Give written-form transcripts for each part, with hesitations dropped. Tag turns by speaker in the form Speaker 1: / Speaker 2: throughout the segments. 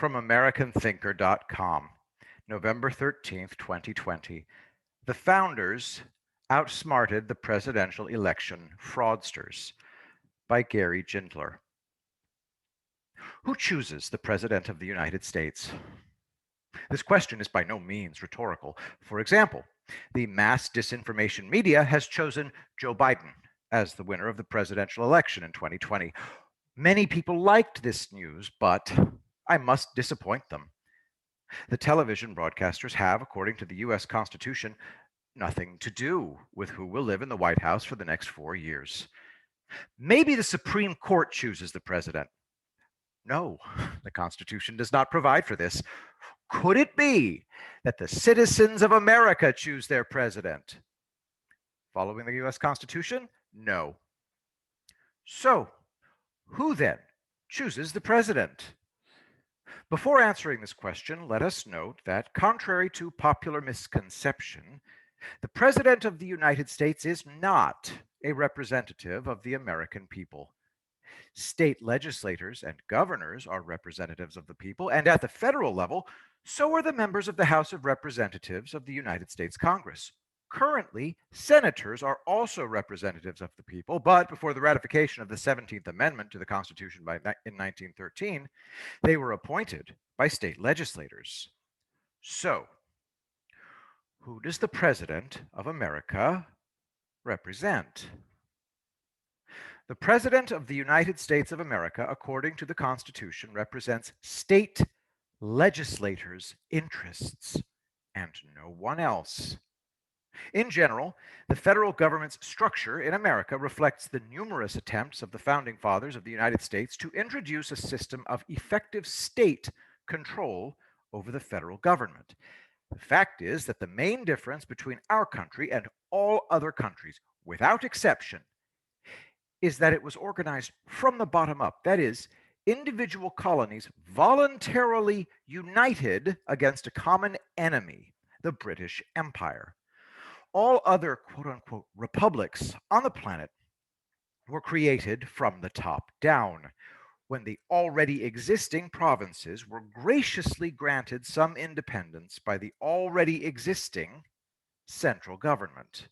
Speaker 1: From AmericanThinker.com, November 13th, 2020. The founders outsmarted the presidential election fraudsters by Gary Gindler. Who chooses the President of the United States? This question is by no means rhetorical. For example, the mass disinformation media has chosen Joe Biden as the winner of the presidential election in 2020. Many people liked this news, but I must disappoint them. The television broadcasters have, according to the US Constitution, nothing to do with who will live in the White House for the next 4 years. Maybe the Supreme Court chooses the president. No, the Constitution does not provide for this. Could it be that the citizens of America choose their president? Following the US Constitution? No. So, who then chooses the president? Before answering this question, let us note that, contrary to popular misconception, the President of the United States is not a representative of the American people. State legislators and governors are representatives of the people, and at the federal level, so are the members of the House of Representatives of the United States Congress. Currently, senators are also representatives of the people, but before the ratification of the 17th Amendment to the Constitution in 1913, they were appointed by state legislators. So, who does the President of America represent? The President of the United States of America, according to the Constitution, represents state legislators' interests and no one else. In general, the federal government's structure in America reflects the numerous attempts of the founding fathers of the United States to introduce a system of effective state control over the federal government. The fact is that the main difference between our country and all other countries, without exception, is that it was organized from the bottom up. That is, individual colonies voluntarily united against a common enemy, the British Empire. All other quote-unquote republics on the planet were created from the top down, when the already existing provinces were graciously granted some independence by the already existing central government.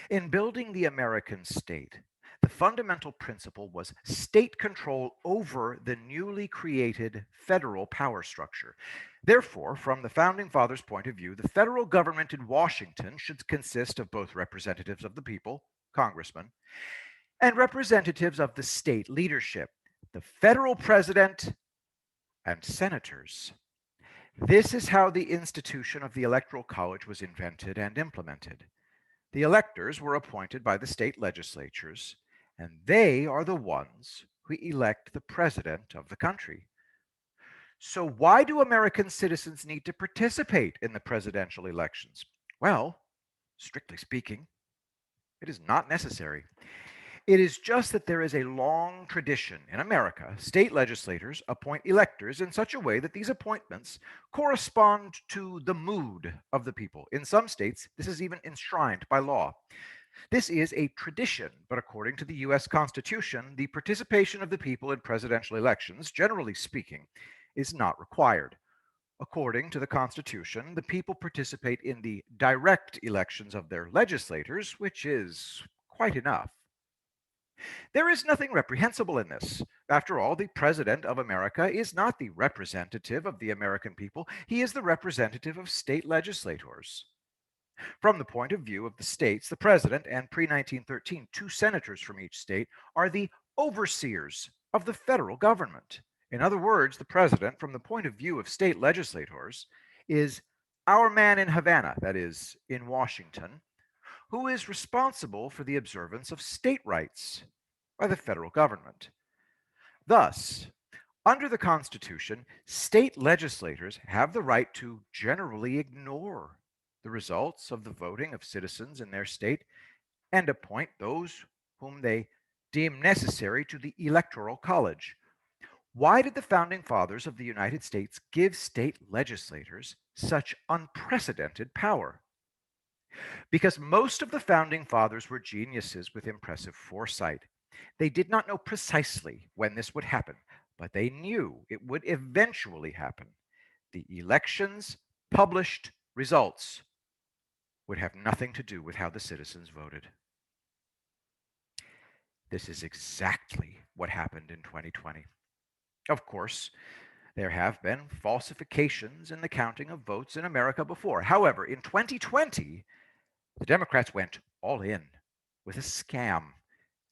Speaker 1: In building the American state, the fundamental principle was state control over the newly created federal power structure. Therefore, from the Founding Fathers' point of view, the federal government in Washington should consist of both representatives of the people, congressmen, and representatives of the state leadership, the federal president, and senators. This is how the institution of the Electoral College was invented and implemented. The electors were appointed by the state legislatures, and they are the ones who elect the president of the country. So why do American citizens need to participate in the presidential elections? Well, strictly speaking, it is not necessary. It is just that there is a long tradition in America. State legislators appoint electors in such a way that these appointments correspond to the mood of the people. In some states, this is even enshrined by law. This is a tradition, but according to the US Constitution, the participation of the people in presidential elections, generally speaking, is not required. According to the Constitution, the people participate in the direct elections of their legislators, which is quite enough. There is nothing reprehensible in this. After all, the President of America is not the representative of the American people. He is the representative of state legislators. From the point of view of the states, the President and pre-1913 two senators from each state are the overseers of the federal government. In other words, the President, from the point of view of state legislators, is our man in Havana, that is, in Washington, who is responsible for the observance of state rights by the federal government. Thus, under the Constitution, state legislators have the right to generally ignore the results of the voting of citizens in their state and appoint those whom they deem necessary to the Electoral College. Why did the Founding Fathers of the United States give state legislators such unprecedented power? Because most of the Founding Fathers were geniuses with impressive foresight. They did not know precisely when this would happen, but they knew it would eventually happen. The election's published results would have nothing to do with how the citizens voted. This is exactly what happened in 2020. Of course, there have been falsifications in the counting of votes in America before. However, in 2020, the Democrats went all in with a scam.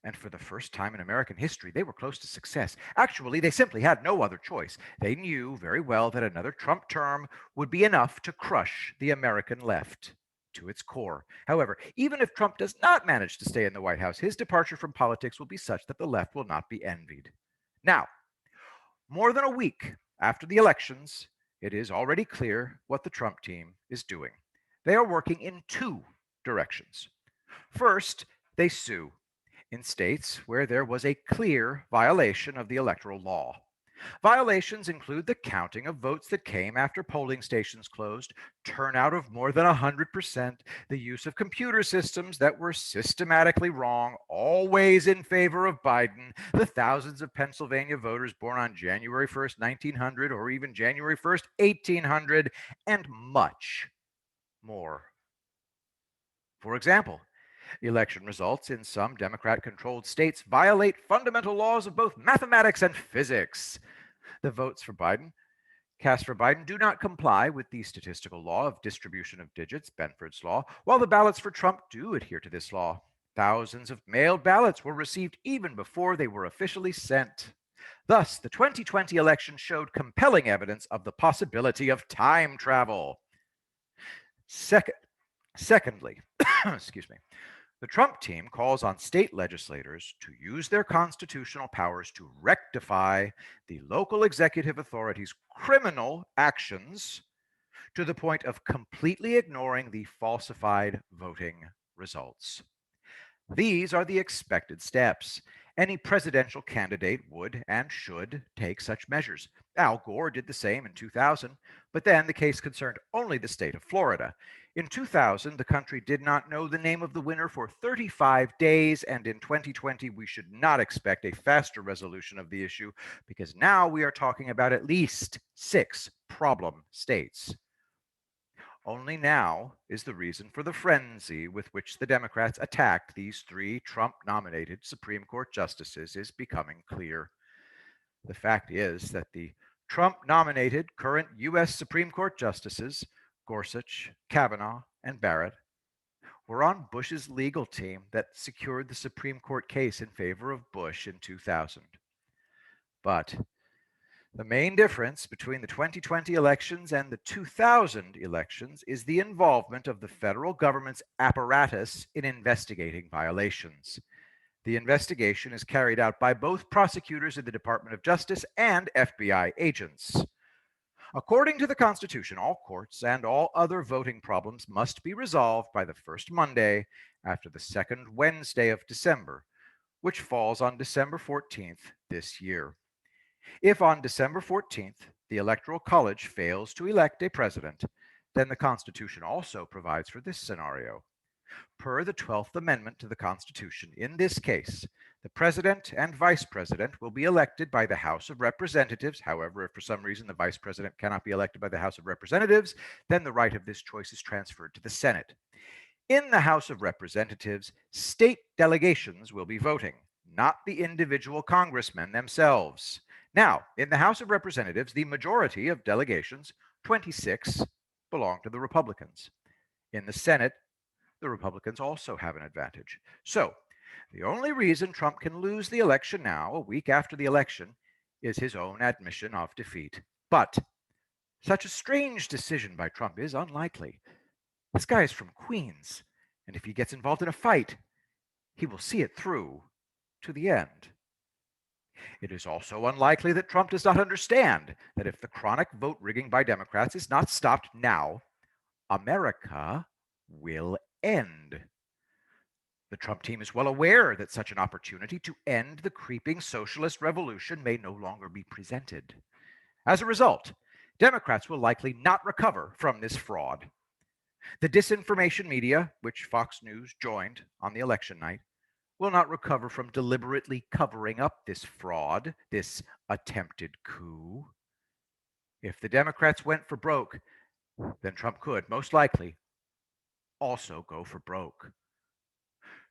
Speaker 1: And for the first time in American history, they were close to success. Actually, they simply had no other choice. They knew very well that another Trump term would be enough to crush the American left to its core. However, even if Trump does not manage to stay in the White House, his departure from politics will be such that the left will not be envied. Now, more than a week after the elections, it is already clear what the Trump team is doing. They are working in two directions. First, they sue in states where there was a clear violation of the electoral law. Violations include the counting of votes that came after polling stations closed, turnout of more than 100%, the use of computer systems that were systematically wrong, always in favor of Biden, the thousands of Pennsylvania voters born on January 1st, 1900, or even January 1st, 1800, and much more. For example, election results in some Democrat controlled states violate fundamental laws of both mathematics and physics. The votes for Biden cast for Biden do not comply with the statistical law of distribution of digits, Benford's law, while the ballots for Trump do adhere to this law. Thousands of mailed ballots were received even before they were officially sent. Thus, the 2020 election showed compelling evidence of the possibility of time travel. Secondly, excuse me, the Trump team calls on state legislators to use their constitutional powers to rectify the local executive authority's criminal actions to the point of completely ignoring the falsified voting results. These are the expected steps. Any presidential candidate would and should take such measures. Al Gore did the same in 2000, but then the case concerned only the state of Florida. In 2000, the country did not know the name of the winner for 35 days, and in 2020, we should not expect a faster resolution of the issue because now we are talking about at least 6 problem states. Only now is the reason for the frenzy with which the Democrats attacked these 3 Trump-nominated Supreme Court justices is becoming clear. The fact is that the Trump-nominated current U.S. Supreme Court justices, Gorsuch, Kavanaugh, and Barrett, were on Bush's legal team that secured the Supreme Court case in favor of Bush in 2000. But the main difference between the 2020 elections and the 2000 elections is the involvement of the federal government's apparatus in investigating violations. The investigation is carried out by both prosecutors in the Department of Justice and FBI agents. According to the Constitution, all courts and all other voting problems must be resolved by the first Monday after the second Wednesday of December, which falls on December 14th this year. If on December 14th the Electoral College fails to elect a president, then the Constitution also provides for this scenario. Per the 12th Amendment to the Constitution, in this case, the president and vice president will be elected by the House of Representatives. However, if for some reason the vice president cannot be elected by the House of Representatives, then the right of this choice is transferred to the Senate. In the House of Representatives, state delegations will be voting, not the individual congressmen themselves. Now, in the House of Representatives, the majority of delegations, 26, belong to the Republicans. In the Senate, the Republicans also have an advantage. So, the only reason Trump can lose the election now, a week after the election, is his own admission of defeat. But such a strange decision by Trump is unlikely. This guy is from Queens, and if he gets involved in a fight, he will see it through to the end. It is also unlikely that Trump does not understand that if the chronic vote rigging by Democrats is not stopped now, America will end. The Trump team is well aware that such an opportunity to end the creeping socialist revolution may no longer be presented. As a result, Democrats will likely not recover from this fraud. The disinformation media, which Fox News joined on the election night, will not recover from deliberately covering up this fraud, this attempted coup. If the Democrats went for broke, then Trump could, most likely, also go for broke.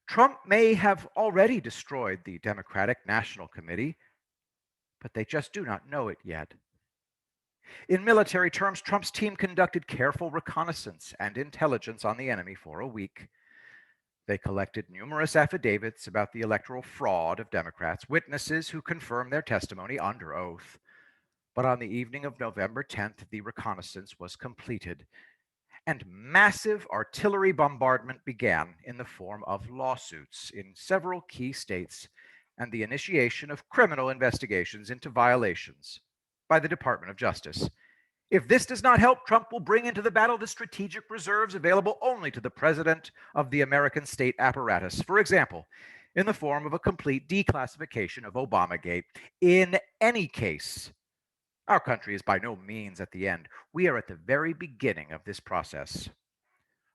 Speaker 1: Trump may have already destroyed the Democratic National Committee, but they just do not know it yet. In military terms, Trump's team conducted careful reconnaissance and intelligence on the enemy for a week. They collected numerous affidavits about the electoral fraud of Democrats, witnesses who confirmed their testimony under oath. But on the evening of November 10th, the reconnaissance was completed, and massive artillery bombardment began in the form of lawsuits in several key states and the initiation of criminal investigations into violations by the Department of Justice. If this does not help, Trump will bring into the battle the strategic reserves available only to the president of the American state apparatus. For example, in the form of a complete declassification of Obamagate. In any case, our country is by no means at the end. We are at the very beginning of this process.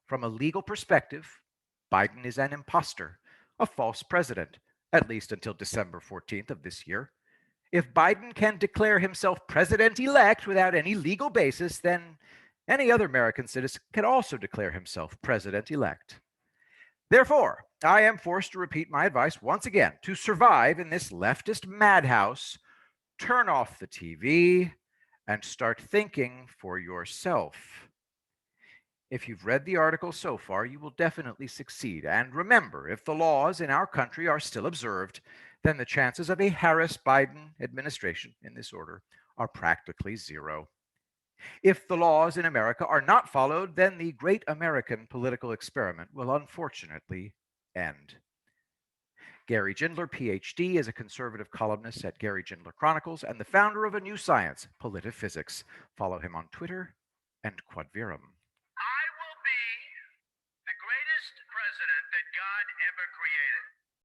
Speaker 1: From a legal perspective, Biden is an imposter, a false president, at least until December 14th of this year. If Biden can declare himself president-elect without any legal basis, then any other American citizen can also declare himself president-elect. Therefore, I am forced to repeat my advice once again. To survive in this leftist madhouse, turn off the TV and start thinking for yourself. If you've read the article so far, you will definitely succeed. And remember, if the laws in our country are still observed, then the chances of a Harris-Biden administration, in this order, are practically zero. If the laws in America are not followed, then the great American political experiment will unfortunately end. Gary Gindler, PhD, is a conservative columnist at Gary Gindler Chronicles and the founder of a new science, politiphysics. Follow him on Twitter and Quadvirum.
Speaker 2: I will be the greatest president that God ever created.